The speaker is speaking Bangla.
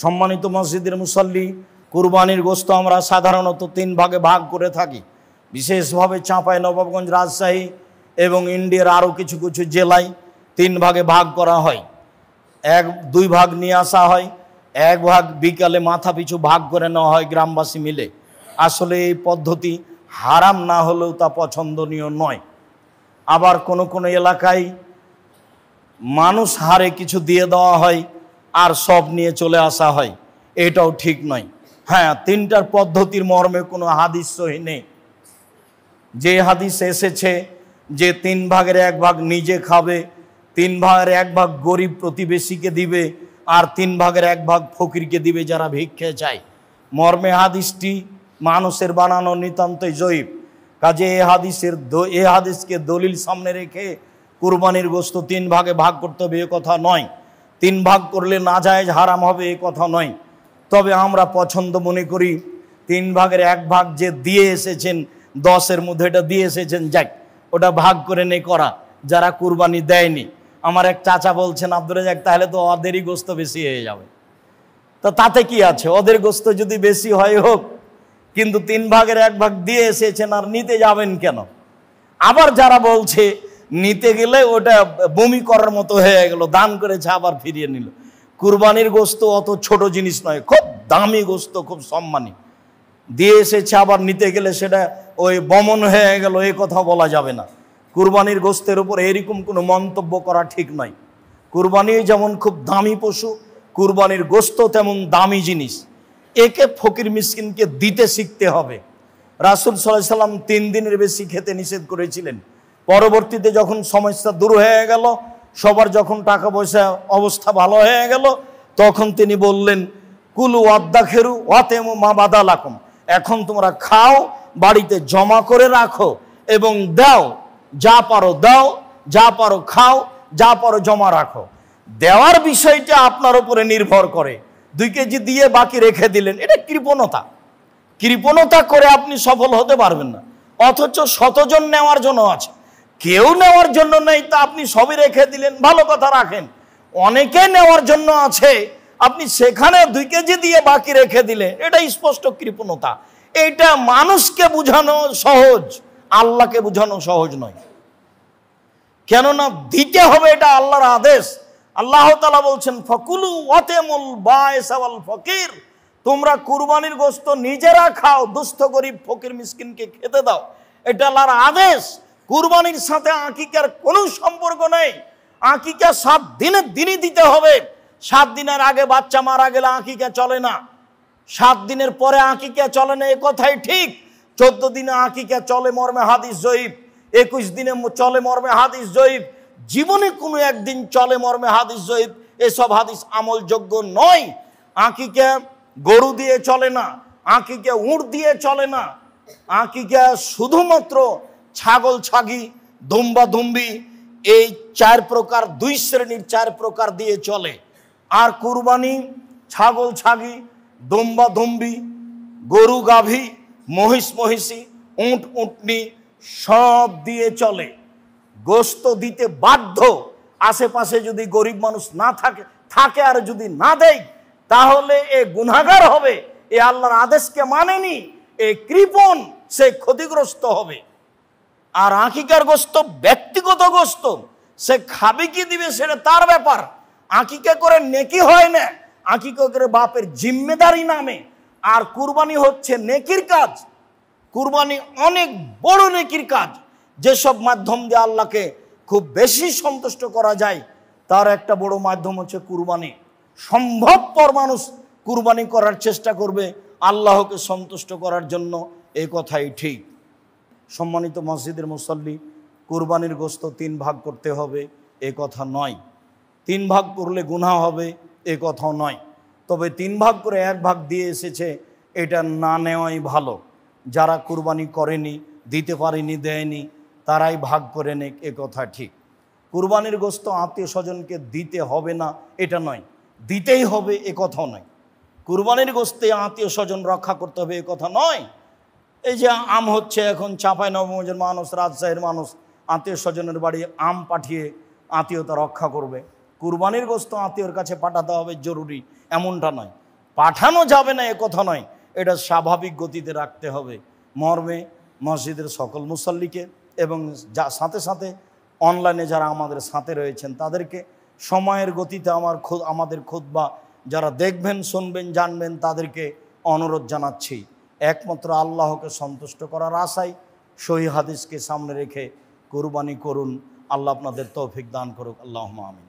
সম্মানিত মসজিদের মুসল্লি, কুরবানির গোশত আমরা সাধারণত 3 ভাগে ভাগ করে থাকি। বিশেষভাবে চাঁপাইনবাবগঞ্জ, রাজশাহী এবং ইন্ডিয়ার আরও কিছু কিছু জেলায় 3 ভাগে ভাগ করা হয়। 2 ভাগ নিয়ে আসা হয়, 1 ভাগ বিকালে মাথা পিছু ভাগ করে নেওয়া হয় গ্রামবাসী মিলে। আসলে এই পদ্ধতি হারাম না হলেও তা পছন্দনীয় নয়। আবার কোনো কোনো এলাকায় মানুষ হারে কিছু দিয়ে দেওয়া হয় আর সব নিয়ে চলে আসা হয়, এটাও ঠিক নয়। হ্যাঁ, 3টার পদ্ধতির মর্মে কোনো হাদিস সহিহ নেই। যে হাদিস এসেছে যে 3 ভাগের 1 ভাগ নিজে খাবে, 3 ভাগের 1 ভাগ গরিব প্রতিবেশীকে দিবে, আর 3 ভাগের 1 ভাগ ফকিরকে দিবে যারা ভিক্ষে চায়, মর্মে হাদিসটি মানুষের বানানো নিতান্তই জয়ীফ। কাজে এই হাদিসকে দলিল সামনে রেখে কুরবানির গোশত 3 ভাগে ভাগ করতে হবে এ কথা নয়। 3 ভাগ করলে নাজায়েজ হারাম হবে এ কথা নয়। তবে আমরা পছন্দ মনে করি 3 ভাগের 1 ভাগ যে দিয়ে এসেছেন, 10-এর মধ্যে এটা দিয়ে এসেছেন, যাক ওটা ভাগ করে নে করা যারা কুরবানি দেয়নি। আমার এক চাচা বলছেন, আব্দুর রাজ্জাক তাহলে তো ওদেরই গোশত বেশি হয়ে যাবে। তো তাতে কি আছে, ওদের গোশত যদি বেশি হয় হোক, কিন্তু 3 ভাগের 1 ভাগ দিয়ে এসেছেন আর নিতে যাবেন কেন? আবার যারা বলছে নিতে গেলে ওটা বমি করার মতো হয়ে গেল, দান করেছে আবার ফিরিয়ে নিল। কুরবানির গোশত অত ছোট জিনিস নয়, খুব দামি গোশত, খুব সম্মানী। দিয়ে এসেছে আবার নিতে গেলে সেটা ওই বমন হয়ে গেল, এ কথা বলা যাবে না। কুরবানির গোশতের উপর এরকম কোনো মন্তব্য করা ঠিক নয়। কুরবানি যেমন খুব দামি পশু, কুরবানির গোশত তেমন দামি জিনিস। একে ফকির মিসকিনকে দিতে শিখতে হবে। রাসূল সাল্লাল্লাহু আলাইহি সাল্লাম 3 দিনের বেশি খেতে নিষেধ করেছিলেন। পরবর্তীতে যখন সমস্যা দূর হয়ে গেল, সবার যখন টাকা পয়সা অবস্থা ভালো হয়ে গেল, তখন তিনি বললেন, কুলু ওয়াদ্দাখিরু ওয়াতেমু মা বাদালাকুম, এখন তোমরা খাও, বাড়িতে জমা করে রাখো এবং দাও, যা পারো দাও, যা পারো খাও, যা পারো জমা রাখো। দেওয়ার বিষয়টা আপনার উপরে নির্ভর করে। 2 কেজি দিয়ে বাকি রেখে দিলেন, এটা কৃপণতা। কৃপণতা করে আপনি সফল হতে পারবেন না। অথচ 100 জন নেওয়ার জন্য আছে, কেউ নেওয়ার জন্য নেই, তা আপনি সবই রেখে দিলেন, ভালো কথা রাখেন। অনেকে নেওয়ার জন্য আছে, আপনি সেখানে 2 কেজি দিয়ে বাকি রেখে দিলে, এটা স্পষ্ট কৃপণতা। এটা মানুষকে বোঝানো সহজ, আল্লাহকে বোঝানো সহজ নয়। কেননা দিতে হবে, এটা আল্লাহর আদেশ। আল্লাহ তাআলা বলছেন, ফাকুলু ওয়াতেমুল বাইস ওয়াল ফকির, তোমরা কুরবানির গোশত নিজেরা খাও, দুস্থ গরিব ফকির মিসকিনকে খেতে দাও, এটা আল্লাহর আদেশ। কুরবানির সাথে আকিকার কোনো সম্পর্ক নেই। আকিকা 7 দিনের দিনই দিতে হবে। 7 দিনের আগে বাচ্চা মারা গেলে আকিকা চলে না, 7 দিনের পরে আকিকা চলে না, এ কথাই ঠিক। 14 দিনে আকিকা চলে মর্মে হাদিস জয়ীফ, 21 দিনে চলে মর্মে হাদিস জয়ীফ, জীবনে কোনো একদিন চলে মর্মে হাদিস জয়ীফ। এসব হাদিস আমলযোগ্য নয়। আকিকা গরু দিয়ে চলে না, আকিকা উট দিয়ে চলে না, আকিকা শুধুমাত্র ছাগল ছাগি, দুম্বা দুম্বি, এই 4 প্রকার, 2 শ্রেণীর 4 প্রকার দিয়ে চলে। আর কুরবানি ছাগল ছাগি, দুম্বা দুম্বি, গরু গাভী, মহিষ মহিষী, উট উটনি সব দিয়ে চলে। গোশত দিতে বাধ্য। আশেপাশে যদি গরিব মানুষ না থাকে আর যদি না দেয়, তাহলে এ গুনাহগার হবে, এ আল্লাহর আদেশকে মানেনি, এ কৃপণ, সে ক্ষতিগ্রস্ত হবে। আর আকিকার গোশত ব্যক্তিগত গোশত, সে খাবে কি দিবে সেটা তার ব্যাপার। আকিকা করে নেকি হয় না, আকিকা করে বাপের জিম্মেদারি নামে। আর কুরবানি হচ্ছে নেকির কাজ। কুরবানি অনেক বড় নেকির কাজ। যেসব মাধ্যম দিয়ে আল্লাহকে খুব বেশি সন্তুষ্ট করা যায়, তার একটা বড় মাধ্যম হচ্ছে কুরবানি। সম্ভবপর মানুষ কুরবানি করার চেষ্টা করবে আল্লাহকে সন্তুষ্ট করার জন্য, এই কথাই ঠিক। সম্মানিত মসজিদের মুসল্লি, কুরবানির গোশত 3 ভাগ করতে হবে এ কথা নয়। 3 ভাগ করলে গুনাহ হবে এ কথাও নয়। তবে 3 ভাগ করে 1 ভাগ দিয়ে এসেছে, এটা না নেওয়াই ভালো। যারা কুরবানি করেনি, দিতে পারেনি, দেয়নি, তারাই ভাগ করে নেক, এ কথা ঠিক। কুরবানির গোশত আত্মীয় স্বজনকে দিতে হবে না এটা নয়, দিতেই হবে এ কথাও নয়। কুরবানির গোশতে আত্মীয় স্বজন রক্ষা করতে হবে এ কথা নয়। এই যে আম হচ্ছে, এখন চাঁপাইনবাবগঞ্জের মানুষ, রাজশাহীর মানুষ আত্মীয় স্বজনের বাড়ি আম পাঠিয়ে আত্মীয়তা রক্ষা করবে। কুরবানির গোশত আত্মীয়র কাছে পাঠাতে হবে জরুরি, এমনটা নয়। পাঠানো যাবে না এ কথা নয়, এটা স্বাভাবিক গতিতে রাখতে হবে। মর্মে মসজিদের সকল মুসল্লিকে এবং সাথে সাথে অনলাইনে যারা আমাদের সাথে রয়েছেন তাদেরকে সময়ের গতিতে আমাদের খুতবা যারা দেখবেন, শুনবেন, জানবেন তাদেরকে অনুরোধ জানাচ্ছি, একমাত্র আল্লাহকে সন্তুষ্ট করার আশায় সহিহ হাদিসকে সামনে রেখে কুরবানি করুন। আল্লাহ আপনাদের তৌফিক দান করুক। আল্লাহুম্মা আমিন।